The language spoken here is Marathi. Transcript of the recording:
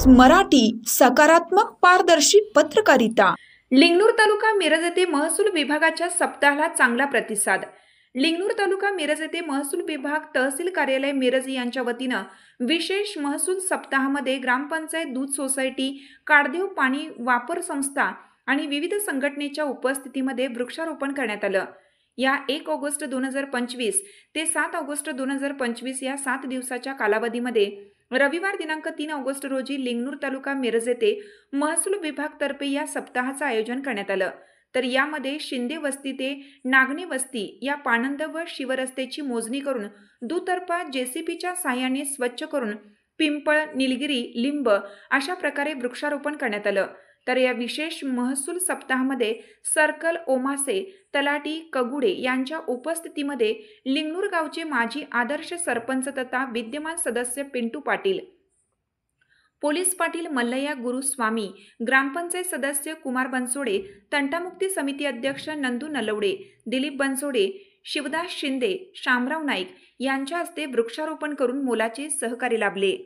मराठी सकारात्मक पारदर्शी पत्रकारिता। लिंगणूर तालुका मिरज येथे महसूल विभागाच्या सप्ताहाला चांगला प्रतिसाद। लिंगणूर तालुका मिरज येथे महसूल विभाग तहसील कार्यालय मिरज यांच्या वतीनं विशेष महसूल सप्ताहामध्ये ग्रामपंचायत दूध सोसायटी, काडदेव पाणी वापर संस्था आणि विविध संघटनेच्या उपस्थितीमध्ये वृक्षारोपण करण्यात आलं। या 1 ऑगस्ट 2025 ते 7 ऑगस्ट 2025 या 7 दिवसाच्या कालावधीमध्ये रविवार दिनांक 3 ऑगस्ट रोजी लिंगणूर तालुका मिरज येथे महसूल विभाग तर्फे या सप्ताहाचं आयोजन करण्यात आलं। तर यामध्ये शिंदे वस्ती ते नागणे वस्ती या पाणंद व शिवरस्त्याची मोजणी करून दुतर्फा जेसीबीच्या साहाय्याने स्वच्छ करून पिंपळ, निलगिरी, लिंब अशा प्रकारे वृक्षारोपण करण्यात आलं। तर या विशेष महसूल सप्ताहामध्ये सर्कल ओमासे, तलाठी कगुडे यांच्या उपस्थितीमध्ये लिंगणूर गावचे माजी आदर्श सरपंच तथा विद्यमान सदस्य पिंटू पाटील, पोलीस पाटील मल्लय्या गुरुस्वामी, ग्रामपंचायत सदस्य कुमार बनसोडे, तंटामुक्ती समिती अध्यक्ष नंदू नलवडे, दिलीप बनसोडे, शिवदास शिंदे, शामराव नाईक यांच्या हस्ते वृक्षारोपण करून मोलाचे सहकार्य लाभले।